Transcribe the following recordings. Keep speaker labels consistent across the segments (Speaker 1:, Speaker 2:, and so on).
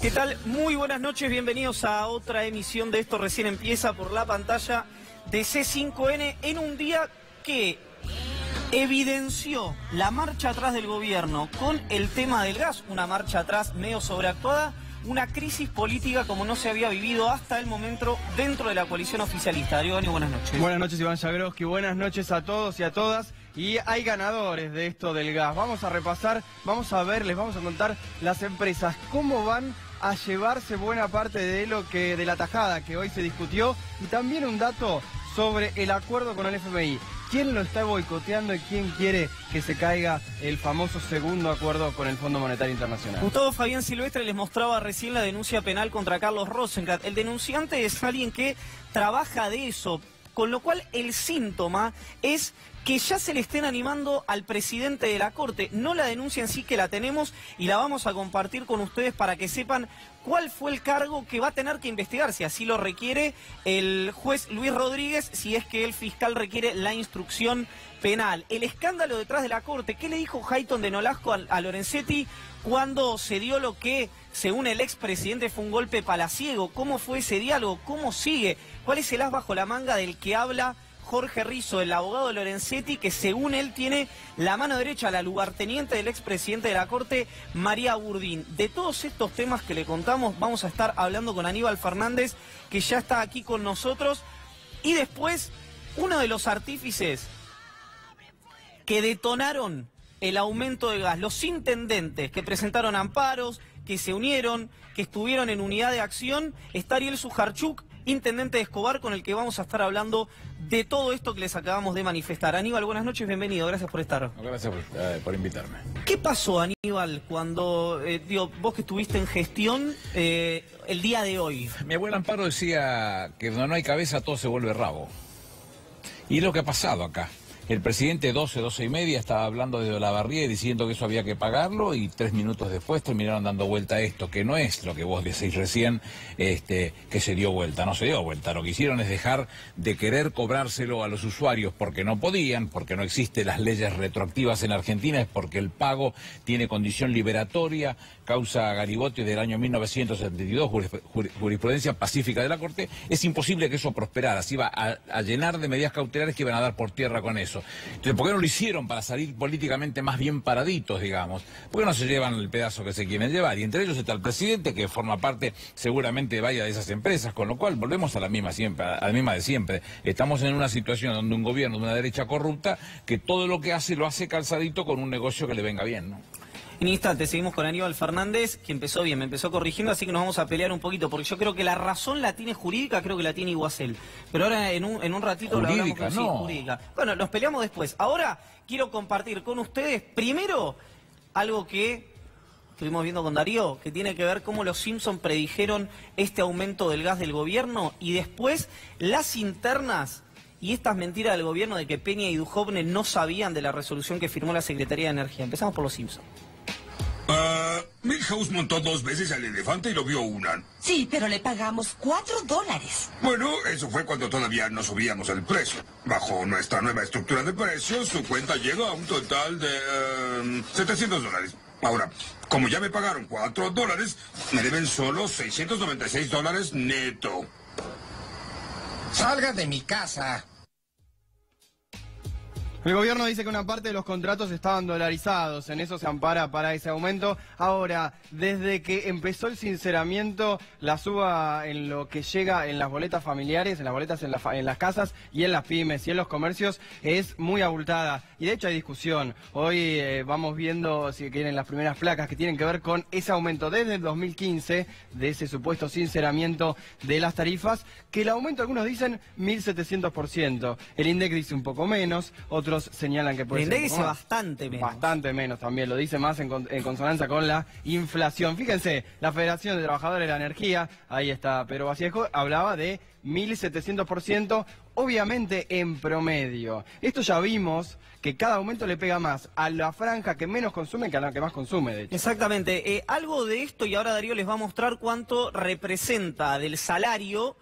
Speaker 1: ¿Qué tal? Muy buenas noches, bienvenidos a otra emisión de Esto Recién Empieza por la pantalla de C5N en un día que evidenció la marcha atrás del gobierno con el tema del gas, una marcha atrás medio sobreactuada, una crisis política como no se había vivido hasta el momento dentro de la coalición oficialista. Darío Bani, buenas noches.
Speaker 2: Buenas noches, Iván Jagroski, buenas noches a todos y a todas. Y hay ganadores de esto del gas. Vamos a repasar, vamos a ver, les vamos a contar las empresas cómo van a llevarse buena parte de de la tajada que hoy se discutió, y también un dato sobre el acuerdo con el FMI. ¿Quién lo está boicoteando y quién quiere que se caiga el famoso segundo acuerdo con el Fondo Monetario Internacional?
Speaker 1: Gustavo Fabián Silvestre les mostraba recién la denuncia penal contra Carlos Rosenblatt. El denunciante es alguien que trabaja de eso, con lo cual el síntoma es que ya se le estén animando al presidente de la Corte. No la denuncia en sí, que la tenemos y la vamos a compartir con ustedes para que sepan cuál fue el cargo que va a tener que investigar, si así lo requiere el juez Luis Rodríguez, si es que el fiscal requiere la instrucción penal. El escándalo detrás de la Corte, ¿qué le dijo Hayton de Nolasco a Lorenzetti cuando se dio lo que, según el expresidente, fue un golpe palaciego? ¿Cómo fue ese diálogo? ¿Cómo sigue? ¿Cuál es el as bajo la manga del que habla Jorge Rizzo, el abogado de Lorenzetti, que según él tiene la mano derecha, la lugarteniente del expresidente de la Corte, María Burdín? De todos estos temas que le contamos, vamos a estar hablando con Aníbal Fernández, que ya está aquí con nosotros. Y después, uno de los artífices que detonaron el aumento de gas, los intendentes que presentaron amparos, que se unieron, que estuvieron en unidad de acción, está Ariel Sujarchuk, intendente de Escobar, con el que vamos a estar hablando de todo esto que les acabamos de manifestar. Aníbal, buenas noches, bienvenido, gracias por estar.
Speaker 3: Gracias por invitarme.
Speaker 1: ¿Qué pasó, Aníbal, cuando, vos que estuviste en gestión el día de hoy?
Speaker 3: Mi abuela Amparo decía que donde no hay cabeza todo se vuelve rabo. Y es lo que ha pasado acá. El presidente 12 y media estaba hablando de Olavarría y diciendo que eso había que pagarlo, y 3 minutos después terminaron dando vuelta a esto, que no es lo que vos decís recién, que se dio vuelta. No se dio vuelta, lo que hicieron es dejar de querer cobrárselo a los usuarios porque no podían, porque no existen las leyes retroactivas en Argentina, es porque el pago tiene condición liberatoria, causa Garibotti del año 1972, jurisprudencia pacífica de la Corte. Es imposible que eso prosperara, se iba a llenar de medidas cautelares que iban a dar por tierra con eso. Entonces, ¿por qué no lo hicieron para salir políticamente más bien paraditos, digamos? ¿Por qué no se llevan el pedazo que se quieren llevar? Y entre ellos está el presidente, que forma parte, seguramente vaya de esas empresas, con lo cual volvemos a la misma de siempre. Estamos en una situación donde un gobierno de una derecha corrupta, que todo lo que hace, lo hace calzadito con un negocio que le venga bien, ¿no?
Speaker 1: En instante seguimos con Aníbal Fernández, que empezó bien, me empezó corrigiendo, así que nos vamos a pelear un poquito, porque yo creo que la razón la tiene jurídica, creo que la tiene Iguacel. Pero ahora en un ratito lo hablamos con sí, jurídica. Bueno, nos peleamos después. Ahora quiero compartir con ustedes, primero, algo que estuvimos viendo con Darío, que tiene que ver cómo los Simpson predijeron este aumento del gas del gobierno, y después las internas y estas mentiras del gobierno de que Peña y Duhovne no sabían de la resolución que firmó la Secretaría de Energía. Empezamos por los Simpson.
Speaker 4: Milhouse montó 2 veces al elefante y lo vio una.
Speaker 5: Sí, pero le pagamos $4.
Speaker 4: Bueno, eso fue cuando todavía no subíamos el precio. Bajo nuestra nueva estructura de precios, su cuenta llega a un total de $700. Ahora, como ya me pagaron $4, me deben solo $696 neto.
Speaker 6: ¡Salga de mi casa!
Speaker 2: El gobierno dice que una parte de los contratos estaban dolarizados, en eso se ampara para ese aumento. Ahora, desde que empezó el sinceramiento, la suba en lo que llega en las boletas familiares, en las boletas en las casas y en las pymes y en los comercios, es muy abultada. Y de hecho hay discusión. Hoy vamos viendo, si quieren, las primeras placas que tienen que ver con ese aumento desde el 2015, de ese supuesto sinceramiento de las tarifas, que el aumento, algunos dicen 1.700%. El INDEC dice un poco menos, otros señalan que puede ser.
Speaker 1: El INDEC dice bastante menos.
Speaker 2: Bastante menos también, lo dice más en consonancia con la inflación. Fíjense, la Federación de Trabajadores de la Energía, ahí está Pedro Vallejo, hablaba de 1.700%, obviamente en promedio. Esto ya vimos que cada aumento le pega más a la franja que menos consume que a la que más consume, de hecho.
Speaker 1: Exactamente. Algo de esto, y ahora Darío les va a mostrar cuánto representa del salario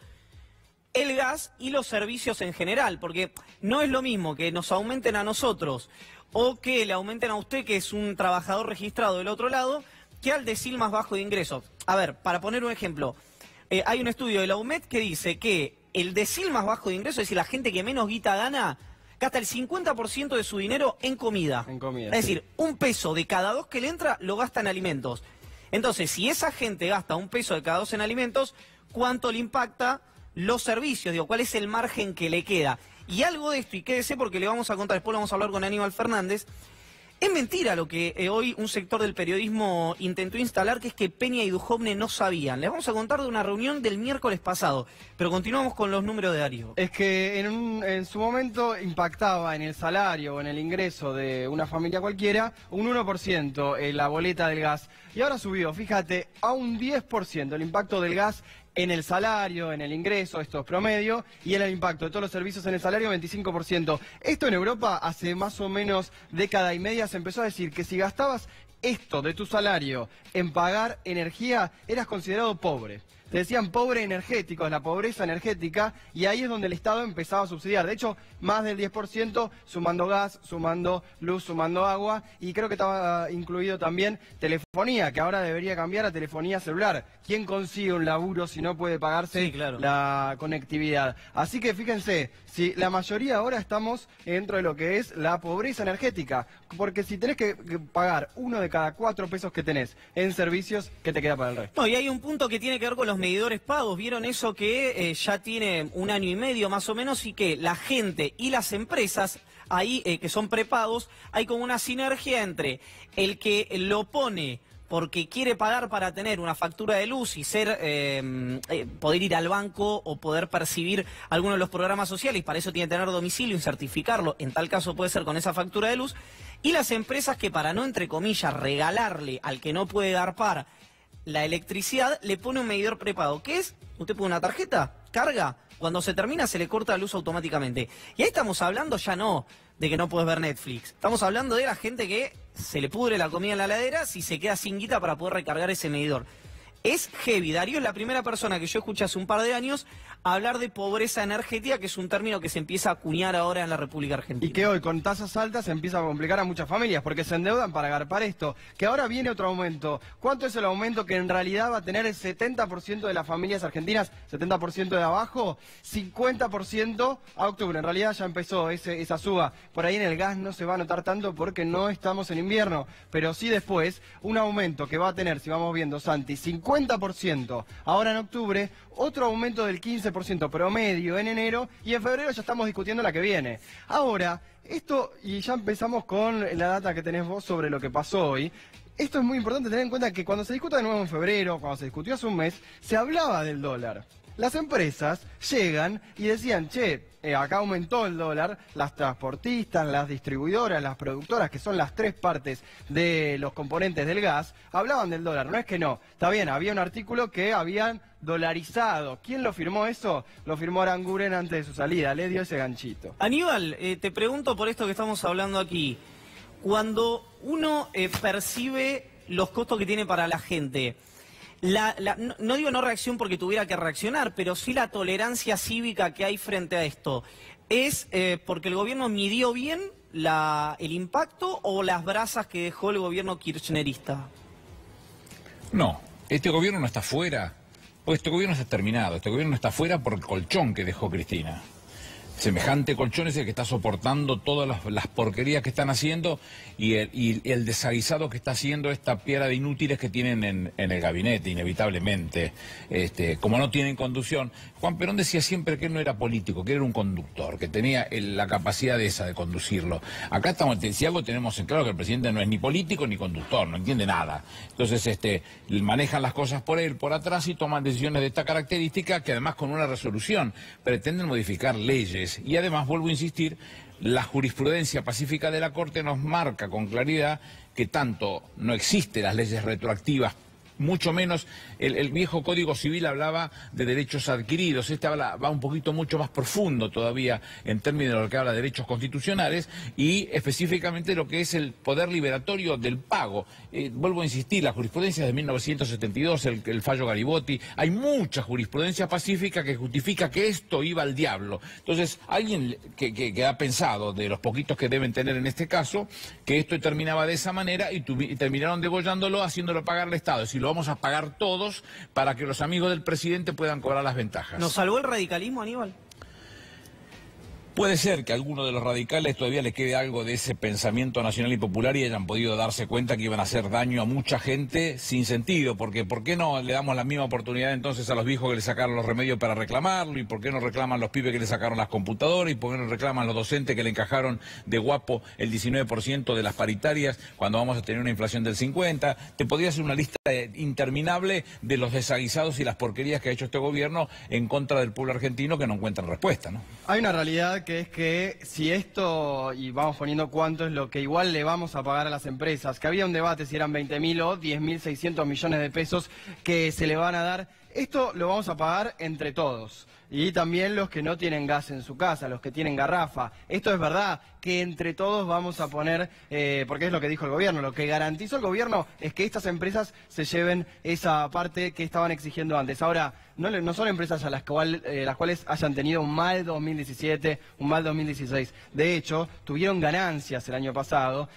Speaker 1: el gas y los servicios en general, porque no es lo mismo que nos aumenten a nosotros o que le aumenten a usted, que es un trabajador registrado del otro lado, que al decil más bajo de ingresos. A ver, para poner un ejemplo, hay un estudio de la UMED que dice que el decil más bajo de ingresos, es decir, la gente que menos guita gana, gasta el 50% de su dinero en comida.
Speaker 2: En comida,
Speaker 1: es
Speaker 2: sí.
Speaker 1: decir, un peso de cada 2 que le entra lo gasta en alimentos. Entonces, si esa gente gasta un peso de cada 2 en alimentos, ¿cuánto le impacta los servicios? Digo, ¿cuál es el margen que le queda? Y algo de esto, y quédese porque le vamos a contar, después lo vamos a hablar con Aníbal Fernández. Es mentira lo que hoy un sector del periodismo intentó instalar, que es que Peña y Duhovne no sabían. Les vamos a contar de una reunión del miércoles pasado, pero continuamos con los números de Darío.
Speaker 2: Es que en su momento impactaba en el salario o en el ingreso de una familia cualquiera un 1% en la boleta del gas. Y ahora subió, fíjate, a un 10% el impacto del gas en el salario, en el ingreso, esto es promedio, y en el impacto de todos los servicios en el salario, 25%. Esto en Europa hace más o menos década y media se empezó a decir que si gastabas esto de tu salario en pagar energía, eras considerado pobre. Te decían pobre energético, la pobreza energética, y ahí es donde el Estado empezaba a subsidiar. De hecho, más del 10% sumando gas, sumando luz, sumando agua, y creo que estaba incluido también telefonía, que ahora debería cambiar a telefonía celular. ¿Quién consigue un laburo si no puede pagarse la conectividad? Así que fíjense, si la mayoría ahora estamos dentro de lo que es la pobreza energética, porque si tenés que pagar 1 de cada 4 pesos que tenés en servicios, ¿qué te queda para el resto?
Speaker 1: No, y hay un punto que tiene que ver con los medidores pagos. ¿Vieron eso que ya tiene 1 año y medio más o menos y que la gente y las empresas ahí que son prepagos, hay como una sinergia entre el que lo pone porque quiere pagar para tener una factura de luz y poder ir al banco o poder percibir alguno de los programas sociales, para eso tiene que tener domicilio y certificarlo, en tal caso puede ser con esa factura de luz, y las empresas que para no, entre comillas, regalarle al que no puede garpar la electricidad, le pone un medidor prepago. ¿Qué es? Usted pone una tarjeta, carga, cuando se termina se le corta la luz automáticamente. Y ahí estamos hablando ya no de que no puedes ver Netflix. Estamos hablando de la gente que se le pudre la comida en la heladera si se queda sin guita para poder recargar ese medidor. Es heavy. Darío es la primera persona que yo escuché hace un par de años hablar de pobreza energética, que es un término que se empieza a acuñar ahora en la República Argentina.
Speaker 2: Y que hoy con tasas altas se empieza a complicar a muchas familias porque se endeudan para garpar esto. Que ahora viene otro aumento. ¿Cuánto es el aumento que en realidad va a tener el 70% de las familias argentinas? 70% de abajo, 50% a octubre. En realidad ya empezó esa suba. Por ahí en el gas no se va a notar tanto porque no estamos en invierno. Pero sí después un aumento que va a tener, si vamos viendo, Santi, 50% ahora en octubre, otro aumento del 15% promedio en enero, y en febrero ya estamos discutiendo la que viene. Ahora, esto, y ya empezamos con la data que tenés vos sobre lo que pasó hoy. Esto es muy importante tener en cuenta que cuando se discuta de nuevo en febrero, cuando se discutió hace un mes, se hablaba del dólar. Las empresas llegan y decían, che, acá aumentó el dólar, las transportistas, las distribuidoras, las productoras, que son las 3 partes de los componentes del gas, hablaban del dólar, no es que no. Está bien, había un artículo que habían dolarizado. ¿Quién lo firmó eso? Lo firmó Aranguren antes de su salida, le dio ese ganchito.
Speaker 1: Aníbal, te pregunto por esto que estamos hablando aquí. Cuando uno percibe los costos que tiene para la gente, no digo no reacción porque tuviera que reaccionar, pero sí la tolerancia cívica que hay frente a esto, ¿es porque el gobierno midió bien el impacto o las brasas que dejó el gobierno kirchnerista?
Speaker 3: No, este gobierno no está fuera, pues este gobierno está terminado, este gobierno está fuera por el colchón que dejó Cristina. Semejante colchón es el que está soportando todas las porquerías que están haciendo y el desaguisado que está haciendo esta piedra de inútiles que tienen en el gabinete, inevitablemente. Como no tienen conducción. Juan Perón decía siempre que él no era político, que él era un conductor, que tenía la capacidad de conducirlo. Acá estamos, si algo tenemos en claro, que el presidente no es ni político ni conductor, no entiende nada. Entonces manejan las cosas por él, por atrás, y toman decisiones de esta característica que además con una resolución pretenden modificar leyes. Y además, vuelvo a insistir, la jurisprudencia pacífica de la Corte nos marca con claridad que tanto no existen las leyes retroactivas mucho menos. El viejo Código Civil hablaba de derechos adquiridos, este va un poquito mucho más profundo todavía en términos de lo que habla de derechos constitucionales y específicamente lo que es el poder liberatorio del pago. Vuelvo a insistir, la jurisprudencia de 1972, el fallo Garibotti, hay mucha jurisprudencia pacífica que justifica que esto iba al diablo. Entonces, alguien que ha pensado, de los poquitos que deben tener en este caso, que esto terminaba de esa manera y terminaron degollándolo, haciéndolo pagar al Estado. Es decir, lo vamos a pagar todos para que los amigos del presidente puedan cobrar las ventajas.
Speaker 1: ¿Nos salvó el radicalismo, Aníbal?
Speaker 3: Puede ser que a alguno de los radicales todavía le quede algo de ese pensamiento nacional y popular y hayan podido darse cuenta que iban a hacer daño a mucha gente sin sentido, porque ¿por qué no le damos la misma oportunidad entonces a los viejos que le sacaron los remedios para reclamarlo? ¿Y por qué no reclaman los pibes que le sacaron las computadoras? ¿Y por qué no reclaman los docentes que le encajaron de guapo el 19% de las paritarias cuando vamos a tener una inflación del 50%? Te podría hacer una lista interminable de los desaguisados y las porquerías que ha hecho este gobierno en contra del pueblo argentino que no encuentran respuesta, ¿no?
Speaker 2: Hay una realidad que es que si esto, y vamos poniendo cuánto es lo que igual le vamos a pagar a las empresas, que había un debate si eran 20.000 o 10.600 millones de pesos que se le van a dar, esto lo vamos a pagar entre todos. Y también los que no tienen gas en su casa, los que tienen garrafa. Esto es verdad que entre todos vamos a poner, porque es lo que dijo el gobierno, lo que garantizó el gobierno es que estas empresas se lleven esa parte que estaban exigiendo antes. Ahora, no son empresas a las cuales hayan tenido un mal 2017, un mal 2016. De hecho, tuvieron ganancias el año pasado,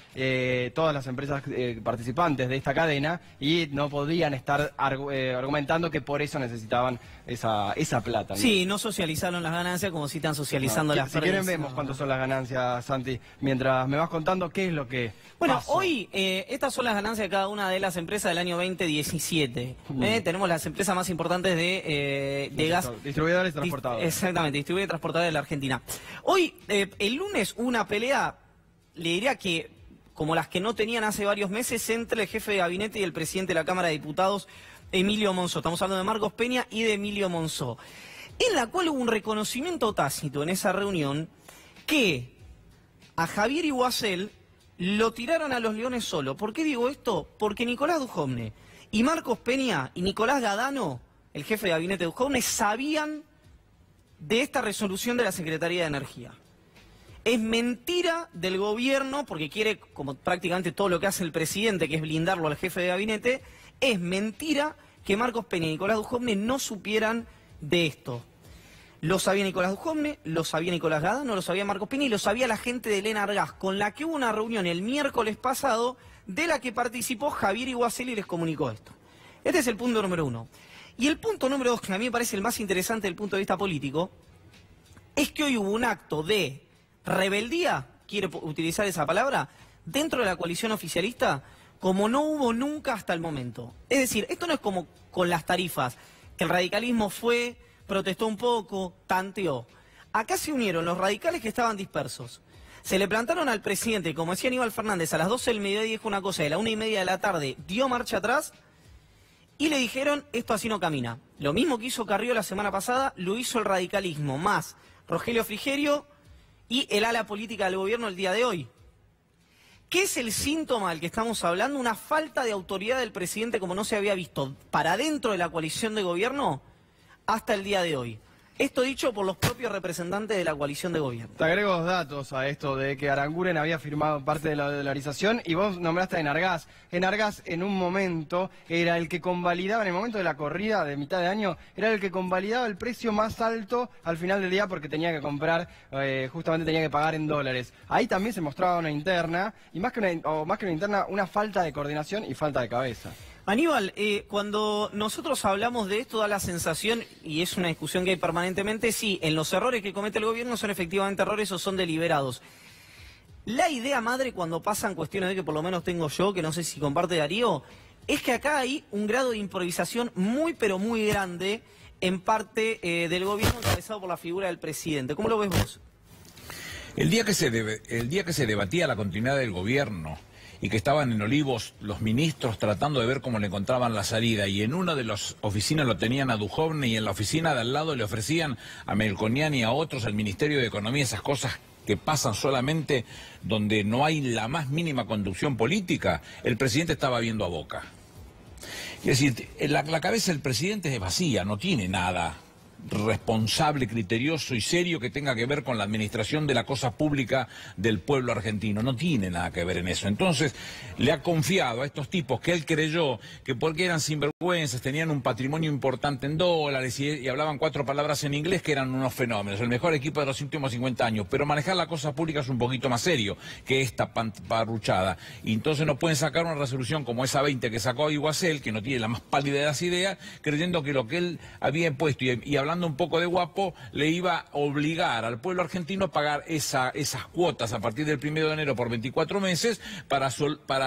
Speaker 2: todas las empresas participantes de esta cadena, y no podían estar argumentando que por eso necesitaban esa plata, ¿no?
Speaker 1: Sí, no socializaron las ganancias como si están socializando las
Speaker 2: pérdidas. Si quieren vemos cuántas son las ganancias, Santi, mientras me vas contando qué es lo que pasó.
Speaker 1: Hoy estas son las ganancias de cada una de las empresas del año 2017. Tenemos las empresas más importantes de gas.
Speaker 2: Distribuidores y transportadores.
Speaker 1: Exactamente, distribuidores y transportadores de la Argentina. Hoy, el lunes, hubo una pelea, le diría que como las que no tenían hace varios meses, entre el jefe de gabinete y el presidente de la Cámara de Diputados, Emilio Monzó. Estamos hablando de Marcos Peña y de Emilio Monzó, en la cual hubo un reconocimiento tácito en esa reunión que a Javier Iguazel lo tiraron a los leones solo. ¿Por qué digo esto? Porque Nicolás Dujovne y Marcos Peña y Nicolás Gadano, el jefe de gabinete de Dujovne, sabían de esta resolución de la Secretaría de Energía. Es mentira del gobierno, porque quiere, como prácticamente todo lo que hace el presidente, que es blindarlo al jefe de gabinete, es mentira que Marcos Peña y Nicolás Dujovne no supieran de esto. Lo sabía Nicolás Dujovne, lo sabía Nicolás Gadano, lo sabía Marcos Peña y lo sabía la gente de Enargas, con la que hubo una reunión el miércoles pasado, de la que participó Javier Iguazel y les comunicó esto. Este es el punto número 1. Y el punto número 2, que a mí me parece el más interesante desde el punto de vista político, es que hoy hubo un acto de rebeldía, quiero utilizar esa palabra, dentro de la coalición oficialista, como no hubo nunca hasta el momento. Es decir, esto no es como con las tarifas, que el radicalismo fue, protestó un poco, tanteó. Acá se unieron los radicales que estaban dispersos. Se le plantaron al presidente, como decía Aníbal Fernández, a las 12 del mediodía dijo una cosa, y a la 1:30 de la tarde dio marcha atrás, y le dijeron, esto así no camina. Lo mismo que hizo Carrió la semana pasada, lo hizo el radicalismo, más Rogelio Frigerio y el ala política del gobierno el día de hoy. ¿Qué es el síntoma del que estamos hablando? Una falta de autoridad del presidente como no se había visto para dentro de la coalición de gobierno hasta el día de hoy. Esto dicho por los propios representantes de la coalición de gobierno.
Speaker 2: Te agrego 2 datos a esto de que Aranguren había firmado parte de la dolarización y vos nombraste a Enargas. Enargas en un momento era el que convalidaba, en el momento de la corrida de mitad de año, era el que convalidaba el precio más alto al final del día porque tenía que comprar, justamente tenía que pagar en dólares. Ahí también se mostraba una interna, y más que una interna, una falta de coordinación y falta de cabeza.
Speaker 1: Aníbal, cuando nosotros hablamos de esto da la sensación, y es una discusión que hay permanentemente, sí, en los errores que comete el gobierno son efectivamente errores o son deliberados. La idea madre cuando pasan cuestiones de que por lo menos tengo yo, que no sé si comparte Darío, es que acá hay un grado de improvisación muy pero muy grande en parte del gobierno encabezado por la figura del presidente. ¿Cómo lo ves vos?
Speaker 3: El día que se debatía la continuidad del gobierno y que estaban en Olivos los ministros tratando de ver cómo le encontraban la salida, y en una de las oficinas lo tenían a Dujovne y en la oficina de al lado le ofrecían a Melconian y a otros, al Ministerio de Economía, esas cosas que pasan solamente donde no hay la más mínima conducción política, el presidente estaba viendo a Boca. Es decir, la cabeza del presidente es vacía, no tiene nada responsable, criterioso y serio que tenga que ver con la administración de la cosa pública del pueblo argentino. No tiene nada que ver en eso. Entonces, le ha confiado a estos tipos que él creyó que porque eran sinvergüenzas, tenían un patrimonio importante en dólares y hablaban 4 palabras en inglés, que eran unos fenómenos, el mejor equipo de los últimos 50 años. Pero manejar la cosa pública es un poquito más serio que esta parruchada. Y entonces no pueden sacar una resolución como esa 20 que sacó Iguacel, que no tiene la más pálida de las ideas, creyendo que lo que él había impuesto y hablando un poco de guapo, le iba a obligar al pueblo argentino a pagar esas cuotas a partir del 1 de enero por 24 meses para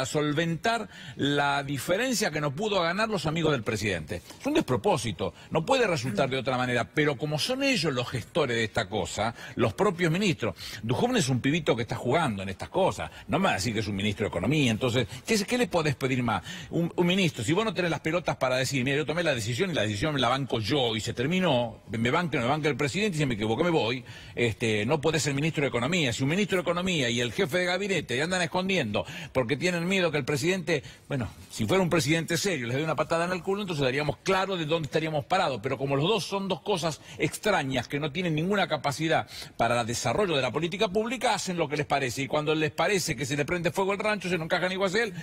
Speaker 3: solventar la diferencia que no pudo ganar los amigos del presidente. Es un despropósito, no puede resultar de otra manera, pero como son ellos los gestores de esta cosa, los propios ministros, Duhovne es un pibito que está jugando en estas cosas, no me va a decir que es un ministro de Economía, entonces, ¿qué le podés pedir más? Un ministro, si vos no tenés las pelotas para decir, mira, yo tomé la decisión y la decisión me la banco yo y se terminó, me banca el presidente y si me equivoco me voy, no puede ser ministro de Economía. Si un ministro de Economía y el jefe de gabinete andan escondiendo porque tienen miedo que el presidente, bueno, si fuera un presidente serio les dé una patada en el culo, entonces daríamos claro de dónde estaríamos parados, pero como los dos son dos cosas extrañas que no tienen ninguna capacidad para el desarrollo de la política pública, hacen lo que les parece, y cuando les parece que se le prende fuego el rancho, se no encajan Iguacel,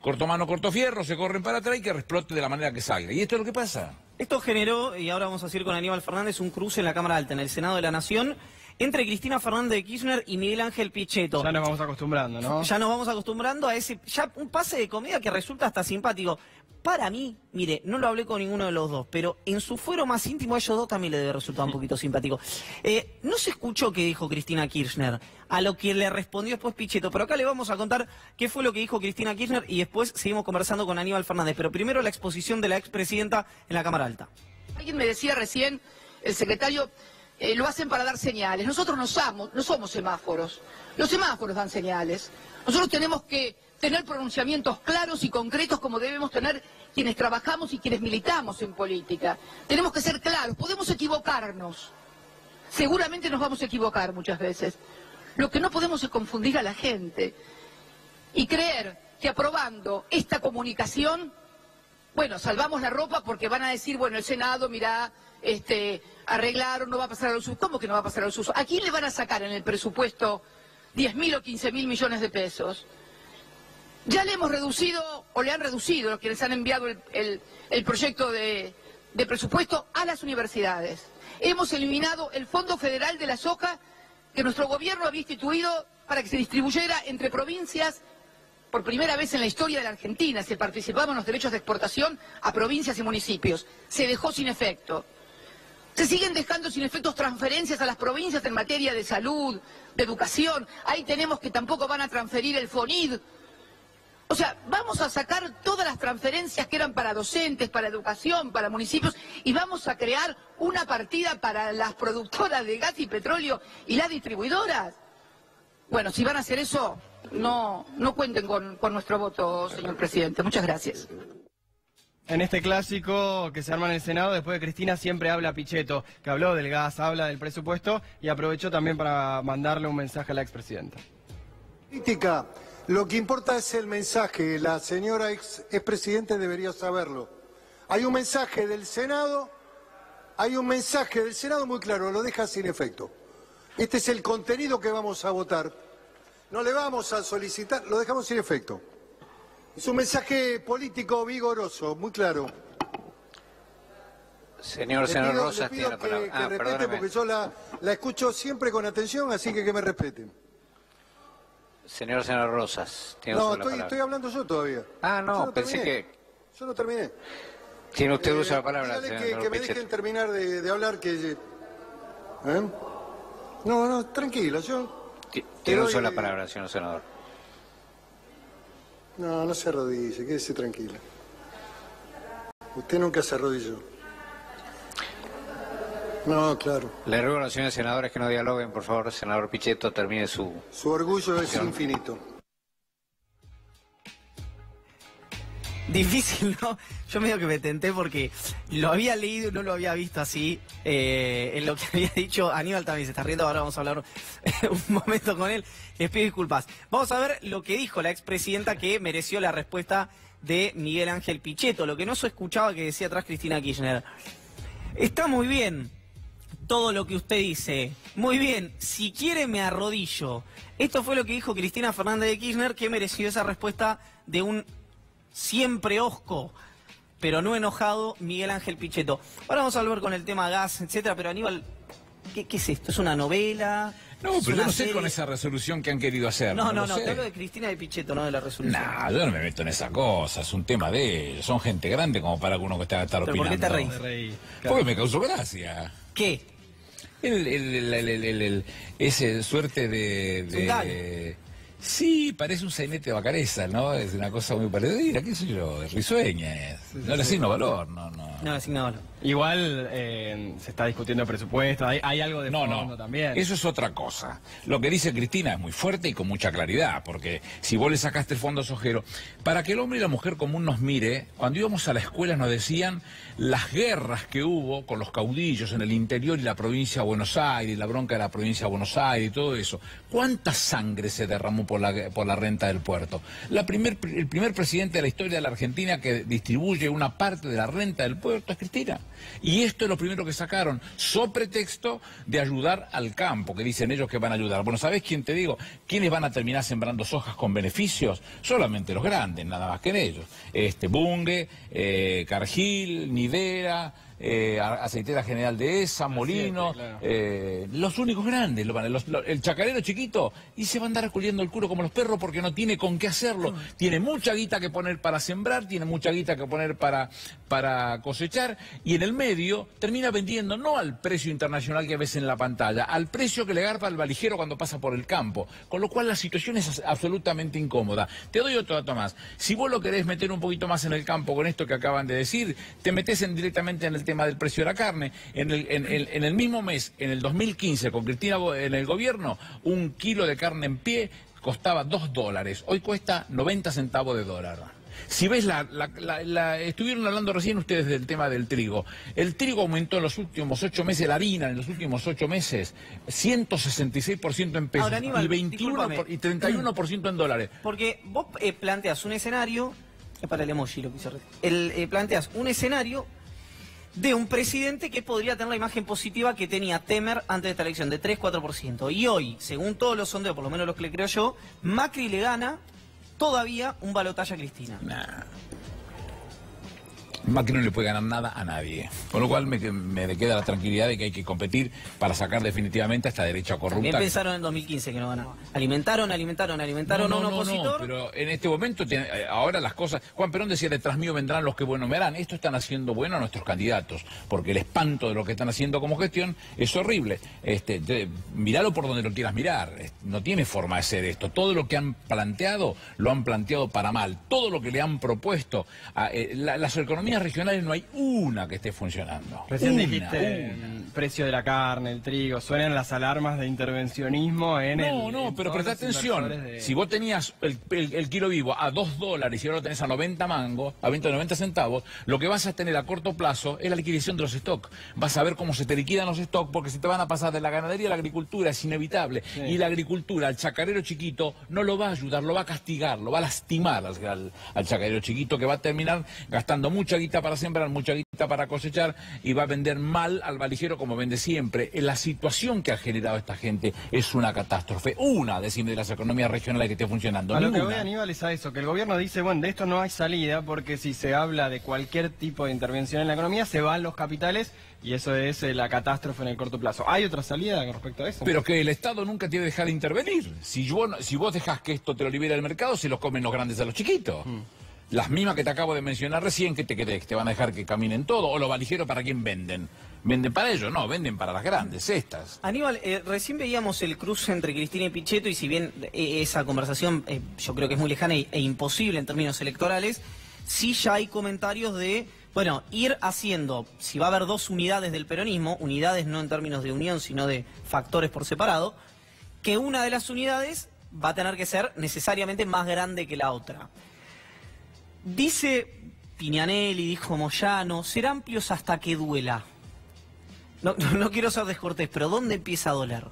Speaker 3: corto mano, corto fierro, se corren para atrás y que explote de la manera que salga. Y esto es lo que pasa.
Speaker 1: Esto generó, y ahora vamos a seguir con Aníbal Fernández, un cruce en la Cámara Alta, en el Senado de la Nación, entre Cristina Fernández de Kirchner y Miguel Ángel Pichetto.
Speaker 2: Ya nos vamos acostumbrando, ¿no?
Speaker 1: Ya nos vamos acostumbrando a ese, ya un pase de comedia que resulta hasta simpático. Para mí, mire, no lo hablé con ninguno de los dos, pero en su fuero más íntimo a ellos dos también le debe resultar un poquito simpático. No se escuchó qué dijo Cristina Kirchner, a lo que le respondió después Pichetto, pero acá le vamos a contar qué fue lo que dijo Cristina Kirchner y después seguimos conversando con Aníbal Fernández. Pero primero la exposición de la expresidenta en la Cámara Alta.
Speaker 6: Alguien me decía recién, el secretario, lo hacen para dar señales. Nosotros no somos semáforos. Los semáforos dan señales. Nosotros tenemos que tener pronunciamientos claros y concretos como debemos tener quienes trabajamos y quienes militamos en política. Tenemos que ser claros, podemos equivocarnos. Seguramente nos vamos a equivocar muchas veces. Lo que no podemos es confundir a la gente y creer que aprobando esta comunicación, bueno, salvamos la ropa porque van a decir, bueno, el Senado, mirá, arreglaron, no va a pasar a los usos. ¿Cómo que no va a pasar a los usos? ¿A quién le van a sacar en el presupuesto 10.000 o 15.000 millones de pesos? Ya le hemos reducido, o le han reducido los quienes han enviado el proyecto de presupuesto a las universidades. Hemos eliminado el Fondo Federal de la Soja que nuestro gobierno había instituido para que se distribuyera entre provincias. Por primera vez en la historia de la Argentina se participaban los derechos de exportación a provincias y municipios. Se dejó sin efecto. Se siguen dejando sin efectos transferencias a las provincias en materia de salud, de educación. Ahí tenemos que tampoco van a transferir el FONID. O sea, vamos a sacar todas las transferencias que eran para docentes, para educación, para municipios, y vamos a crear una partida para las productoras de gas y petróleo y las distribuidoras. Bueno, si van a hacer eso, no cuenten con nuestro voto, señor presidente. Muchas gracias.
Speaker 2: En este clásico que se arma en el Senado, después de Cristina siempre habla Pichetto, que habló del gas, habla del presupuesto y aprovechó también para mandarle un mensaje a la expresidenta.
Speaker 7: Política, lo que importa es el mensaje, la señora expresidente debería saberlo. Hay un mensaje del Senado muy claro, lo deja sin efecto. Este es el contenido que vamos a votar. No le vamos a solicitar, lo dejamos sin efecto. Es un mensaje político vigoroso, muy claro.
Speaker 8: Señor Rosas tiene la palabra.
Speaker 7: Que respete porque yo la escucho siempre con atención, así que me respeten.
Speaker 8: Señor Rosas, tiene usted la palabra.
Speaker 7: Estoy hablando yo todavía.
Speaker 8: Ah, no, pensé que...
Speaker 7: Yo no terminé.
Speaker 8: Tiene usted uso de la palabra,
Speaker 7: dígale
Speaker 8: señor
Speaker 7: que me dejen terminar de hablar, que... No, tranquilo, yo...
Speaker 8: Tiene uso de la palabra, señor senador.
Speaker 7: No se arrodille, quédese tranquilo. Usted nunca se arrodilló. No, claro.
Speaker 8: Le ruego a los señores senadores que no dialoguen, por favor, senador Pichetto, termine su...
Speaker 7: Su orgullo es infinito.
Speaker 1: Difícil, ¿no? Yo medio que me tenté porque lo había leído y no lo había visto así. En lo que había dicho Aníbal también se está riendo, ahora vamos a hablar un momento con él. Les pido disculpas. Vamos a ver lo que dijo la expresidenta que mereció la respuesta de Miguel Ángel Pichetto. Lo que no se escuchaba que decía atrás Cristina Kirchner. Está muy bien todo lo que usted dice. Muy bien, si quiere me arrodillo. Esto fue lo que dijo Cristina Fernández de Kirchner, que mereció esa respuesta de un siempre hosco, pero no enojado, Miguel Ángel Pichetto. Ahora vamos a volver con el tema gas, etcétera, pero Aníbal, ¿qué es esto? ¿Es una novela?
Speaker 3: No, pero yo no sé con esa resolución que han querido hacer.
Speaker 1: No,
Speaker 3: lo sé.
Speaker 1: te hablo de Cristina de Pichetto, no de la resolución.
Speaker 3: No, yo no me meto en esa cosa, es un tema de ellos. Son gente grande como para uno que está opinando.
Speaker 1: ¿Pero por qué te reís?
Speaker 3: Porque me causó gracia.
Speaker 1: ¿Qué?
Speaker 3: Ese suerte de... Sí, parece un sainete de Bacareza, ¿no? Es una cosa muy parecida, qué sé yo, risueña es. No le asigno valor, no.
Speaker 1: No le asigno valor.
Speaker 2: Igual se está discutiendo el presupuesto, hay algo de fondo también.
Speaker 3: Eso es otra cosa. Lo que dice Cristina es muy fuerte y con mucha claridad, porque si vos le sacaste el fondo sojero, para que el hombre y la mujer común nos mire, cuando íbamos a la escuela nos decían las guerras que hubo con los caudillos en el interior y la provincia de Buenos Aires, la bronca de la provincia de Buenos Aires y todo eso. ¿Cuánta sangre se derramó por la renta del puerto? El primer presidente de la historia de la Argentina que distribuye una parte de la renta del puerto es Cristina. Y esto es lo primero que sacaron, so pretexto de ayudar al campo, que dicen ellos que van a ayudar. Bueno, ¿sabés quién te digo? ¿Quiénes van a terminar sembrando sojas con beneficios? Solamente los grandes, nada más que en ellos. Bunge, Cargill, Nidera, Aceitera General de Esa, Molino, claro. Los únicos grandes, el chacarero chiquito, y se va a andar reculiendo el culo como los perros porque no tiene con qué hacerlo. Tiene mucha guita que poner para sembrar, tiene mucha guita que poner para cosechar, y en el medio termina vendiendo no al precio internacional que ves en la pantalla, al precio que le garpa al valijero cuando pasa por el campo, con lo cual la situación es absolutamente incómoda. Te doy otro dato más. Si vos lo querés meter un poquito más en el campo con esto que acaban de decir, te metés directamente en el tema del precio de la carne. En el mismo mes, en el 2015, con Cristina en el gobierno, un kilo de carne en pie costaba $2. Hoy cuesta 90 centavos de dólar. Si ves estuvieron hablando recién ustedes del tema del trigo. El trigo aumentó en los últimos 8 meses, la harina en los últimos 8 meses, 166% en pesos.
Speaker 1: Ahora, Aníbal,
Speaker 3: y 31% en dólares.
Speaker 1: Porque vos planteas un escenario, para el emoji lo que hice planteas un escenario de un presidente que podría tener la imagen positiva que tenía Temer antes de esta elección, de 3-4%. Y hoy, según todos los sondeos, por lo menos los que le creo yo, Macri le gana todavía un balotaje a Cristina.
Speaker 3: Nah. Macri no le puede ganar nada a nadie. Con lo cual me queda la tranquilidad de que hay que competir para sacar definitivamente a esta derecha corrupta.
Speaker 1: También pensaron en 2015 que no ganaba. Alimentaron a un opositor.
Speaker 3: No, pero en este momento, ahora las cosas... Juan Perón decía, detrás mío vendrán los que bueno me harán. Esto están haciendo bueno a nuestros candidatos, porque el espanto de lo que están haciendo como gestión es horrible. Miralo por donde lo quieras mirar. No tiene forma de ser esto. Todo lo que han planteado, lo han planteado para mal. Todo lo que le han propuesto, las economías regionales no hay una que esté funcionando.
Speaker 2: Recién dijiste el precio de la carne, el trigo, suenan las alarmas de intervencionismo en
Speaker 3: pero presta atención. Si vos tenías el kilo vivo a $2 y ahora lo tenés a 90 mangos, a 90 centavos, lo que vas a tener a corto plazo es la liquidación de los stocks. Vas a ver cómo se te liquidan los stocks porque se te van a pasar de la ganadería a la agricultura, es inevitable. Sí. Y la agricultura, al chacarero chiquito, no lo va a ayudar, lo va a castigar, lo va a lastimar al chacarero chiquito, que va a terminar gastando mucha guita para sembrar, mucha guita para cosechar, y va a vender mal al valijero como vende siempre. La situación que ha generado esta gente es una catástrofe. Decime, de las economías regionales que esté funcionando.
Speaker 2: A lo que voy, Aníbal, es a eso, que el gobierno dice, bueno, de esto no hay salida, porque si se habla de cualquier tipo de intervención en la economía, se van los capitales, y eso es la catástrofe en el corto plazo. ¿Hay otra salida con respecto a eso?
Speaker 3: Pero que el Estado nunca tiene que dejar de intervenir. Si vos dejás que esto te lo libera el mercado, se los comen los grandes a los chiquitos. Las mismas que te acabo de mencionar recién, que te van a dejar que caminen todo, o los valijeros, ¿para quién venden? ¿Venden para ellos? No, venden para las grandes, estas.
Speaker 1: Aníbal, recién veíamos el cruce entre Cristina y Pichetto, y si bien esa conversación yo creo que es muy lejana e imposible en términos electorales, sí ya hay comentarios de, bueno, ir haciendo, si va a haber 2 unidades del peronismo, unidades no en términos de unión, sino de factores por separado, que una de las unidades va a tener que ser necesariamente más grande que la otra. Dice Piñanelli, dijo Moyano, ser amplios hasta que duela. No quiero ser descortés, pero ¿dónde empieza a doler?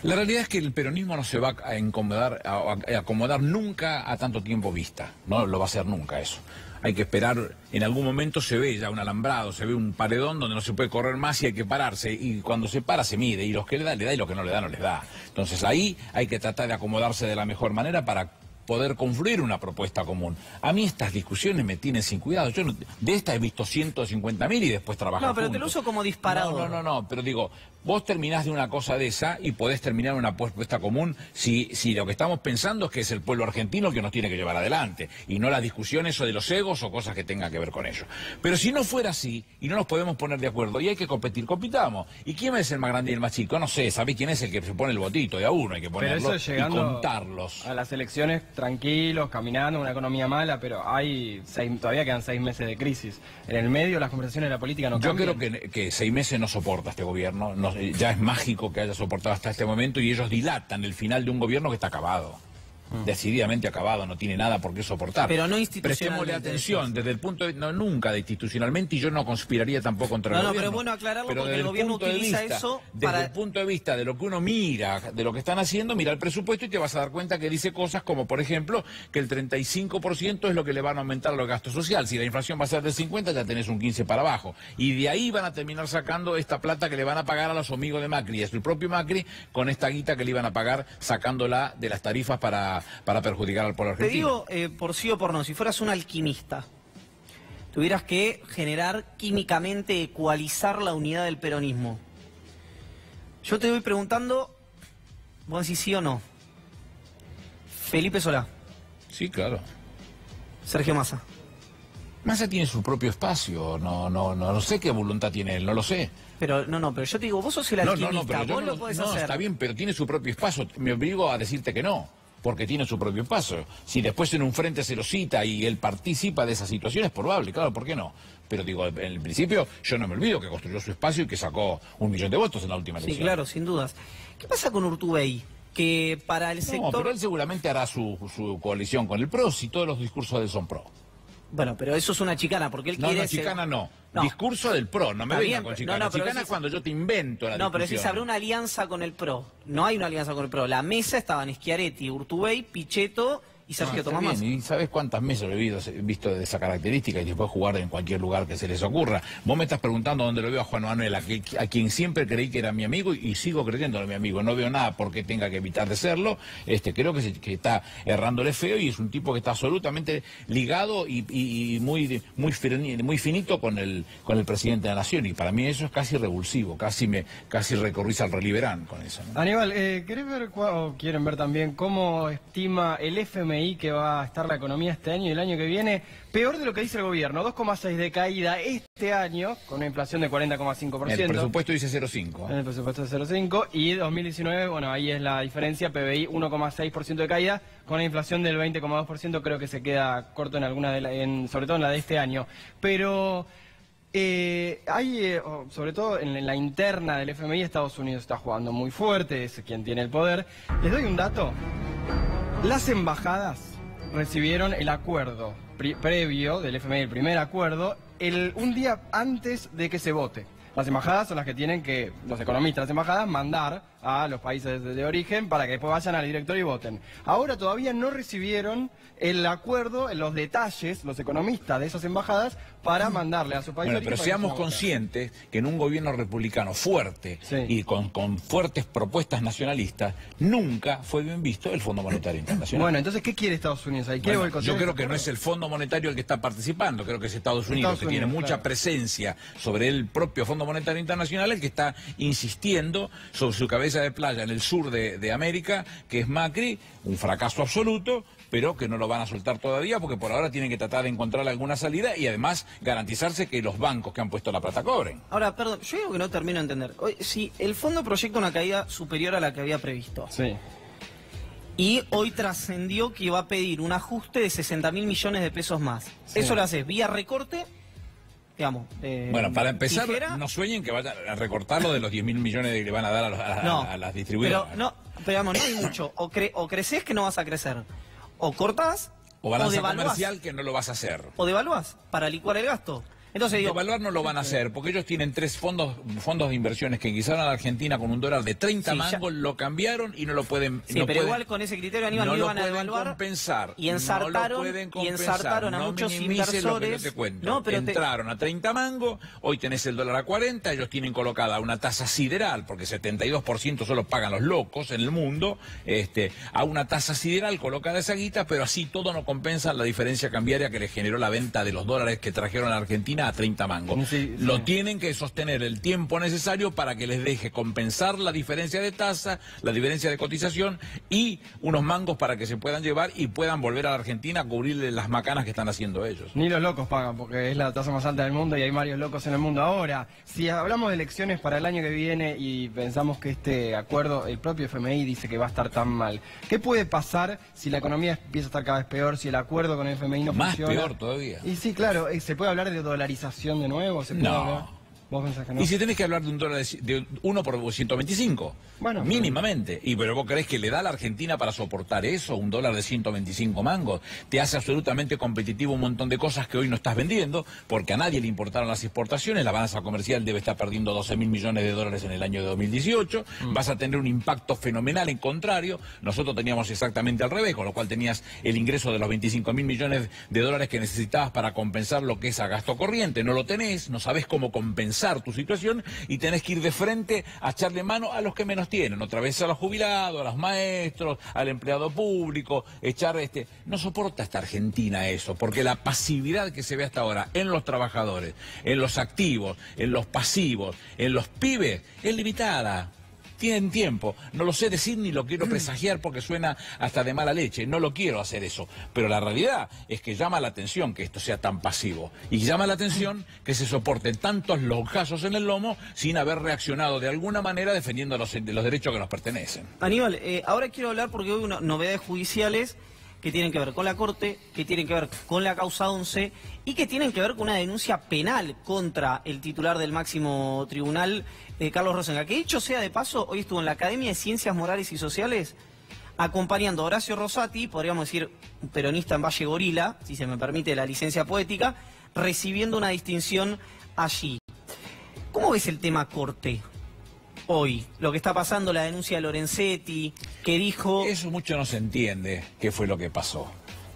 Speaker 3: La realidad es que el peronismo no se va a acomodar nunca a tanto tiempo vista. No lo va a hacer nunca eso. Hay que esperar, en algún momento se ve ya un alambrado, se ve un paredón donde no se puede correr más y hay que pararse. Y cuando se para se mide, y los que le da, y los que no le da, no les da. Entonces ahí hay que tratar de acomodarse de la mejor manera para poder confluir una propuesta común. A mí estas discusiones me tienen sin cuidado. Yo de estas he visto 150.000 y después trabajar
Speaker 1: No, pero
Speaker 3: juntos.
Speaker 1: te lo uso como disparador.
Speaker 3: No, pero digo, vos terminás de una cosa de esa y podés terminar una propuesta común si lo que estamos pensando es que es el pueblo argentino que nos tiene que llevar adelante y no las discusiones o de los egos o cosas que tengan que ver con ello. Pero si no fuera así y no nos podemos poner de acuerdo y hay que competir, compitamos. ¿Y quién es el más grande y el más chico? No sé, ¿sabés quién es el que se pone el botito? De a uno hay que ponerlo
Speaker 2: pero eso llegando
Speaker 3: y contarlos.
Speaker 2: A las elecciones tranquilos, caminando, una economía mala, pero todavía quedan 6 meses de crisis. En el medio las conversaciones de la política no cambian.
Speaker 3: Yo creo que 6 meses no soporta este gobierno. Ya es mágico que haya soportado hasta este momento y ellos dilatan el final de un gobierno que está acabado. Decididamente acabado, no tiene nada por qué soportar.
Speaker 1: Pero no institucionalmente.
Speaker 3: Prestémosle atención, desde el punto de vista, nunca institucionalmente, y yo no conspiraría tampoco contra el gobierno.
Speaker 1: Pero bueno aclararlo porque
Speaker 3: desde
Speaker 1: el gobierno
Speaker 3: punto de
Speaker 1: utiliza
Speaker 3: vista,
Speaker 1: eso
Speaker 3: desde
Speaker 1: para...
Speaker 3: el punto de vista de lo que uno mira, de lo que están haciendo, mira el presupuesto y te vas a dar cuenta que dice cosas como, por ejemplo, que el 35% es lo que le van a aumentar a los gastos sociales. Si la inflación va a ser del 50, ya tenés un 15 para abajo. Y de ahí van a terminar sacando esta plata que le van a pagar a los amigos de Macri, y es el propio Macri, con esta guita que le iban a pagar sacándola de las tarifas para perjudicar al pueblo
Speaker 1: Te
Speaker 3: argentino.
Speaker 1: digo, por sí o por no, si fueras un alquimista, tuvieras que generar químicamente, ecualizar la unidad del peronismo. Yo te voy preguntando, vos decís sí o no. Felipe Solá.
Speaker 3: Sí, claro.
Speaker 1: Sergio Massa.
Speaker 3: Massa tiene su propio espacio, no sé qué voluntad tiene él, no lo sé.
Speaker 1: Pero pero yo te digo, vos sos el alquimista,
Speaker 3: pero yo
Speaker 1: vos lo podés hacer.
Speaker 3: Está bien, pero tiene su propio espacio, me obligo a decirte que no. Porque tiene su propio espacio. Si después en un frente se lo cita y él participa de esa situación, es probable, claro, ¿por qué no? Pero digo, en el principio, yo no me olvido que construyó su espacio y que sacó 1 millón de votos en la última elección.
Speaker 1: Sí, claro, sin dudas. ¿Qué pasa con Urtubey? Que para el sector...
Speaker 3: No, pero él seguramente hará su coalición con el PRO si todos los discursos de él son PRO.
Speaker 1: Bueno, pero eso es una chicana, porque él quiere...
Speaker 3: No, chicana no. Discurso del PRO, no me venga con chicana. Chicana es cuando yo te invento la discusión.
Speaker 1: No, pero si se abrió una alianza con el PRO. No hay una alianza con el PRO. La mesa estaban Schiaretti, Urtubey, Pichetto y Sergio Tomás Massa.
Speaker 3: ¿Y sabes cuántas mesas he visto de esa característica y después jugar en cualquier lugar que se les ocurra? Vos me estás preguntando dónde lo veo a Juan Manuel, a quien siempre creí que era mi amigo y sigo creyéndolo mi amigo. No veo nada por qué tenga que evitar de serlo. Creo que está errándole feo y es un tipo que está absolutamente ligado y muy finito con el presidente de la Nación. Y para mí eso es casi revulsivo, casi recorrís al Reliberán con eso, ¿no?
Speaker 2: Aníbal, ¿querés ver o quieren ver también cómo estima el FMI que va a estar la economía este año y el año que viene? Peor de lo que dice el gobierno, 2,6 de caída este año, con una inflación de 40,5%.
Speaker 3: El presupuesto dice 0,5.
Speaker 2: El presupuesto de 0,5 y 2019, bueno, ahí es la diferencia, PBI 1,6% de caída, con una inflación del 20,2%, creo que se queda corto en alguna sobre todo en la de este año. Pero... sobre todo en la interna del FMI, Estados Unidos está jugando muy fuerte, es quien tiene el poder. Les doy un dato. Las embajadas recibieron el acuerdo previo del FMI, el primer acuerdo, un día antes de que se vote. Las embajadas son las que tienen que, los economistas de las embajadas, mandar a los países de origen para que después vayan al directorio y voten. Ahora todavía no recibieron el acuerdo, los detalles, los economistas de esas embajadas, para mandarle a su país.
Speaker 3: Bueno, pero seamos conscientes que en un gobierno republicano fuerte y con fuertes propuestas nacionalistas, nunca fue bien visto el Fondo Monetario Internacional.
Speaker 2: Bueno, entonces, ¿qué quiere Estados Unidos ahí?
Speaker 3: Yo creo que no es el Fondo Monetario el que está participando, creo que es Estados Unidos, que tiene mucha presencia sobre el propio Fondo Monetario Internacional, el que está insistiendo sobre su cabeza de playa en el sur de América, que es Macri, un fracaso absoluto, pero que no lo van a soltar todavía porque por ahora tienen que tratar de encontrar alguna salida y además garantizarse que los bancos que han puesto la plata cobren.
Speaker 1: Ahora, perdón, yo digo que no termino de entender. Si el fondo proyecta una caída superior a la que había previsto, y hoy trascendió que va a pedir un ajuste de 60.000 millones de pesos más, ¿eso lo hace vía recorte? Digamos,
Speaker 3: bueno, para empezar, no sueñen que vayan a recortarlo de los 10.000 millones que le van a dar a las distribuidoras.
Speaker 1: Pero digamos, no hay mucho. O creces que no vas a crecer. O cortás
Speaker 3: O balanza
Speaker 1: devaluás.
Speaker 3: comercial que no lo vas a hacer.
Speaker 1: O devaluás para licuar el gasto. Entonces digo,
Speaker 3: Devaluar no lo van a hacer, porque ellos tienen 3 fondos de inversiones que ingresaron a la Argentina con un dólar de 30
Speaker 1: Sí,
Speaker 3: mangos, lo cambiaron y no lo pueden...
Speaker 1: sí, pero igual con ese criterio, Aníbal, no iban a devaluar.
Speaker 3: Compensar,
Speaker 1: Y ensartaron, a muchos inversores.
Speaker 3: Entraron a 30 mangos, hoy tenés el dólar a 40, ellos tienen colocada una tasa sideral, porque 72% solo pagan los locos en el mundo, a una tasa sideral colocada esa guita, pero así todo no compensa la diferencia cambiaria que les generó la venta de los dólares que trajeron a la Argentina a 30 mangos. Lo tienen que sostener el tiempo necesario para que les deje compensar la diferencia de tasa, la diferencia de cotización y unos mangos para que se puedan llevar y puedan volver a la Argentina a cubrirle las macanas que están haciendo ellos.
Speaker 2: Ni los locos pagan, porque es la tasa más alta del mundo y hay varios locos en el mundo. Ahora, si hablamos de elecciones para el año que viene y pensamos que este acuerdo, el propio FMI dice que va a estar tan mal, ¿qué puede pasar si la economía empieza a estar cada vez peor, si el acuerdo con el FMI no funciona?
Speaker 3: Más peor todavía.
Speaker 2: Y sí, claro, ¿se puede hablar de dolarización de nuevo? ¿Se puede hablar? ¿Vos pensás que no?
Speaker 3: Y si tenés que hablar de un dólar de 1 por 125,
Speaker 2: bueno,
Speaker 3: mínimamente. Pero vos creés que le da a la Argentina para soportar eso, un dólar de 125 mangos. Te hace absolutamente competitivo un montón de cosas que hoy no estás vendiendo, porque a nadie le importaron las exportaciones. La balanza comercial debe estar perdiendo 12.000 millones de dólares en el año de 2018. Vas a tener un impacto fenomenal. En contrario, nosotros teníamos exactamente al revés, con lo cual tenías el ingreso de los 25.000 millones de dólares que necesitabas para compensar lo que es a gasto corriente. No lo tenés, no sabés cómo compensar tu situación y tenés que ir de frente a echarle mano a los que menos tienen, otra vez a los jubilados, a los maestros, al empleado público, no soporta esta Argentina eso, porque la pasividad que se ve hasta ahora en los trabajadores, en los activos, en los pasivos, en los pibes, es limitada. Tienen tiempo, no lo sé decir ni lo quiero presagiar porque suena hasta de mala leche, no lo quiero hacer eso, pero la realidad es que llama la atención que esto sea tan pasivo y llama la atención que se soporten tantos lonjazos en el lomo sin haber reaccionado de alguna manera defendiendo los derechos que nos pertenecen.
Speaker 1: Aníbal, ahora quiero hablar porque hubo novedades judiciales que tienen que ver con la Corte, que tienen que ver con la causa 11 y que tienen que ver con una denuncia penal contra el titular del máximo tribunal, Carlos Rosenga, que dicho sea de paso, hoy estuvo en la Academia de Ciencias Morales y Sociales acompañando a Horacio Rosati, podríamos decir un peronista en Valle Gorila, si se me permite la licencia poética, recibiendo una distinción allí. ¿Cómo ves el tema Corte? Hoy, lo que está pasando, la denuncia de Lorenzetti, que dijo...
Speaker 3: Eso mucho no se entiende qué fue lo que pasó,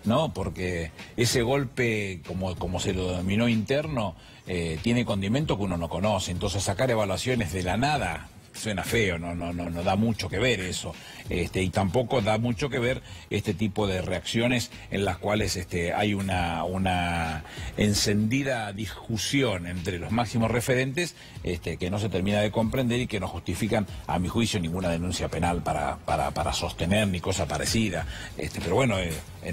Speaker 3: ¿no? Porque ese golpe, como se lo denominó interno, tiene condimento que uno no conoce. Entonces sacar evaluaciones de la nada suena feo, no da mucho que ver eso. Y tampoco da mucho que ver este tipo de reacciones en las cuales hay una encendida discusión entre los máximos referentes que no se termina de comprender y que no justifican, a mi juicio, ninguna denuncia penal para sostener ni cosa parecida. Pero bueno,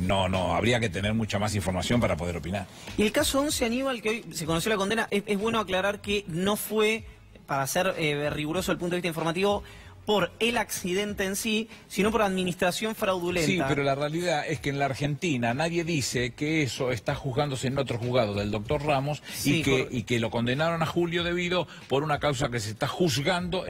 Speaker 3: no habría que tener mucha más información para poder opinar.
Speaker 1: Y el caso 11, Aníbal, que hoy se conoció la condena, es bueno aclarar que no fue, para ser riguroso desde el punto de vista informativo, por el accidente en sí, sino por administración fraudulenta.
Speaker 3: Sí, pero la realidad es que en la Argentina nadie dice que eso está juzgándose en otro juzgado del doctor Ramos, sí, y que lo condenaron a Julio Devido por una causa que se está juzgando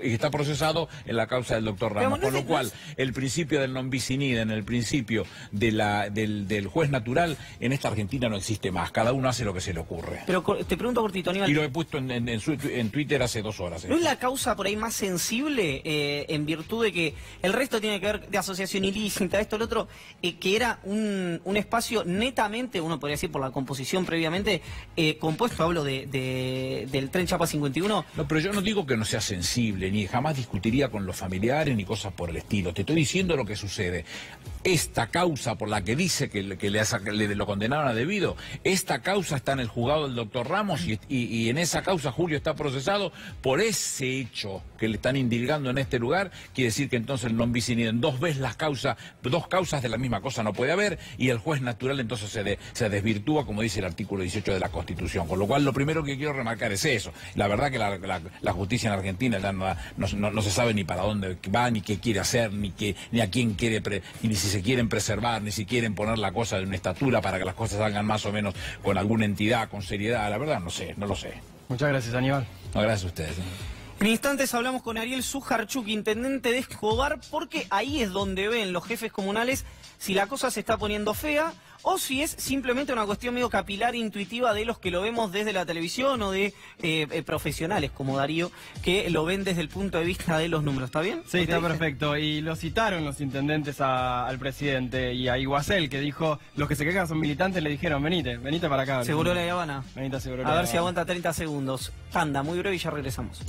Speaker 3: y está procesado en la causa del doctor Ramos. Con lo cual, el principio del non bis in idem, el principio del juez natural, en esta Argentina no existe más. Cada uno hace lo que se le ocurre.
Speaker 1: Pero te pregunto cortito, Aníbal.
Speaker 3: Y lo he puesto en Twitter hace 2 horas.
Speaker 1: ¿No es la causa por ahí más sensible? En virtud de que el resto tiene que ver de asociación ilícita, esto, lo otro, que era un espacio netamente, uno podría decir por la composición previamente, compuesto, hablo del Tren Chapa 51.
Speaker 3: No, pero yo no digo que no sea sensible, ni jamás discutiría con los familiares, ni cosas por el estilo. Te estoy diciendo lo que sucede. Esta causa por la que dice que lo condenaron a Devido, esta causa está en el juzgado del doctor Ramos y en esa causa Julio está procesado por ese hecho que le están indilgando en este lugar. Quiere decir que entonces el non bis in idem, dos causas de la misma cosa no puede haber, y el juez natural entonces se desvirtúa, como dice el artículo 18 de la Constitución. Con lo cual, lo primero que quiero remarcar es eso. La verdad que la justicia en Argentina ya no se sabe ni para dónde va, ni qué quiere hacer, ni a quién quiere, ni si se quieren preservar, ni si quieren poner la cosa de una estatura para que las cosas salgan más o menos con alguna entidad, con seriedad. La verdad no lo sé.
Speaker 2: Muchas gracias, Aníbal.
Speaker 3: No, gracias a ustedes.
Speaker 1: En instantes hablamos con Ariel Sujarchuk, intendente de Escobar, porque ahí es donde ven los jefes comunales si la cosa se está poniendo fea o si es simplemente una cuestión medio capilar, intuitiva de los que lo vemos desde la televisión o de profesionales como Darío, que lo ven desde el punto de vista de los números. ¿Está bien?
Speaker 2: Sí, está perfecto. Y lo citaron los intendentes al presidente y a Iguacel, que dijo, los que se quejan son militantes, le dijeron, venite para acá.
Speaker 1: Seguro La Habana.
Speaker 2: Venite a Seguro
Speaker 1: A ver si aguanta 30 segundos. Tanda, muy breve y ya regresamos.